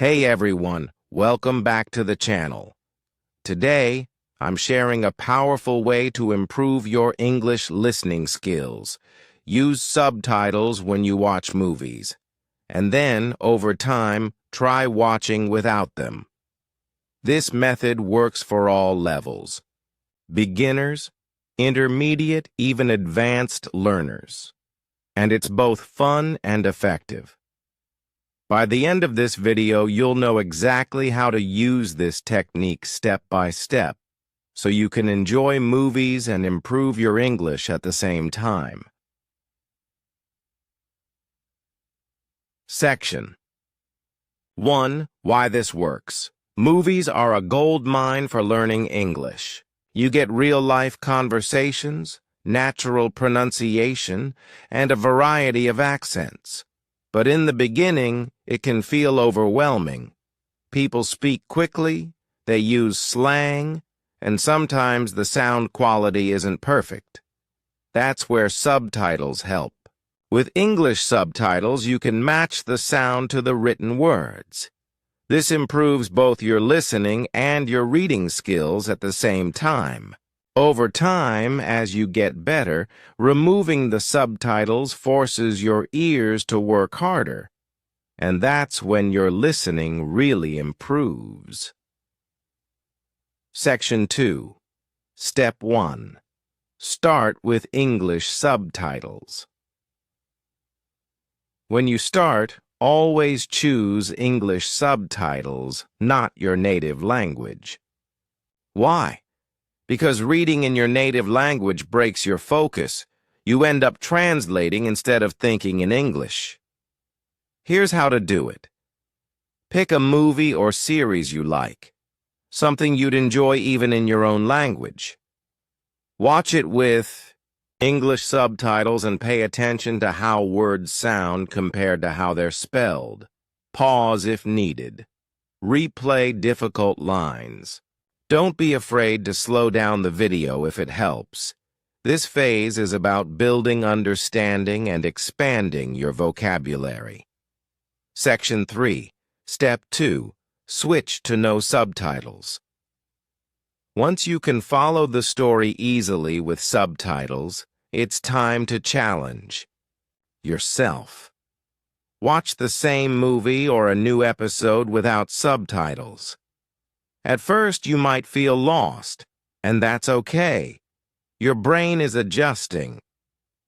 Hey everyone, welcome back to the channel. Today, I'm sharing a powerful way to improve your English listening skills. Use subtitles when you watch movies, and then, over time, try watching without them. This method works for all levels: beginners, intermediate, even advanced learners. And it's both fun and effective. By the end of this video, you'll know exactly how to use this technique step by step, so you can enjoy movies and improve your English at the same time. Section 1. Why this works. Movies are a gold mine for learning English. You get real-life conversations, natural pronunciation, and a variety of accents. But in the beginning, it can feel overwhelming. People speak quickly, they use slang, and sometimes the sound quality isn't perfect. That's where subtitles help. With English subtitles, you can match the sound to the written words. This improves both your listening and your reading skills at the same time. Over time, as you get better, removing the subtitles forces your ears to work harder, and that's when your listening really improves. Section 2. Step 1. Start with English subtitles. When you start, always choose English subtitles, not your native language. Why? Because reading in your native language breaks your focus. You end up translating instead of thinking in English. Here's how to do it. Pick a movie or series you like, something you'd enjoy even in your own language. Watch it with English subtitles and pay attention to how words sound compared to how they're spelled. Pause if needed. Replay difficult lines. Don't be afraid to slow down the video if it helps. This phase is about building understanding and expanding your vocabulary. Section 3. Step 2. Switch to no subtitles. Once you can follow the story easily with subtitles, it's time to challenge yourself. Watch the same movie or a new episode without subtitles. At first, you might feel lost, and that's okay. Your brain is adjusting.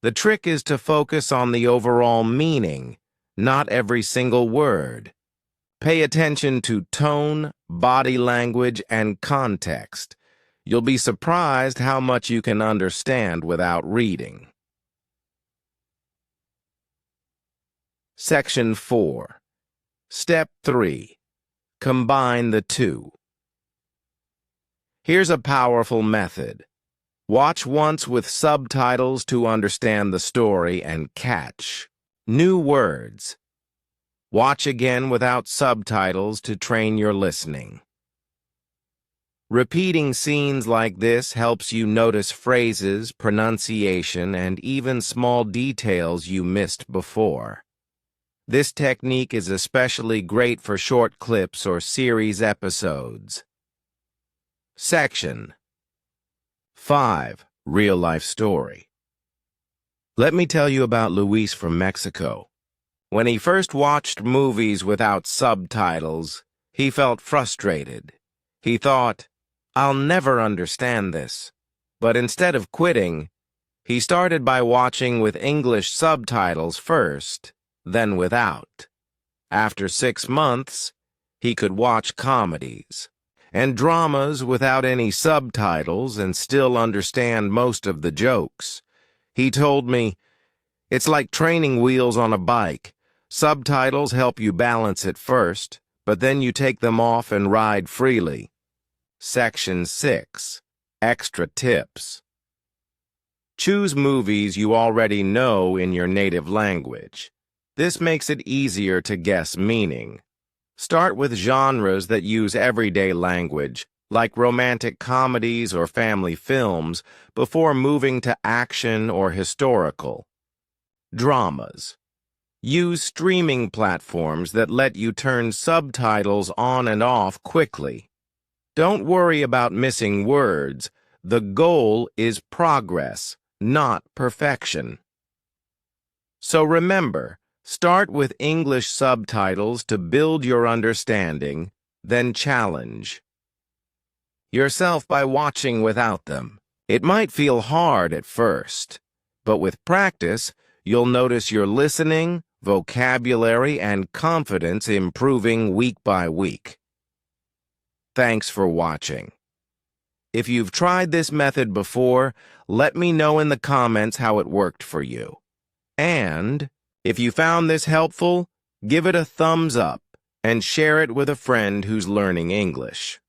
The trick is to focus on the overall meaning, not every single word. Pay attention to tone, body language, and context. You'll be surprised how much you can understand without reading. Section 4. Step 3. Combine the two. Here's a powerful method. Watch once with subtitles to understand the story and catch new words. Watch again without subtitles to train your listening. Repeating scenes like this helps you notice phrases, pronunciation, and even small details you missed before. This technique is especially great for short clips or series episodes. Section 5. Real-life story. Let me tell you about Luis from Mexico. When he first watched movies without subtitles, he felt frustrated. He thought, "I'll never understand this." But instead of quitting, he started by watching with English subtitles first, then without. After 6 months, he could watch comedies and dramas without any subtitles and still understand most of the jokes. He told me, "It's like training wheels on a bike. Subtitles help you balance at first, but then you take them off and ride freely." Section 6. Extra tips. Choose movies you already know in your native language. This makes it easier to guess meaning. Start with genres that use everyday language, like romantic comedies or family films, before moving to action or historical. Dramas. Use streaming platforms that let you turn subtitles on and off quickly. Don't worry about missing words. The goal is progress, not perfection. So remember, start with English subtitles to build your understanding, then challenge yourself by watching without them. It might feel hard at first, but with practice, you'll notice your listening, vocabulary, and confidence improving week by week. Thanks for watching. If you've tried this method before, let me know in the comments how it worked for you. And if you found this helpful, give it a thumbs up and share it with a friend who's learning English.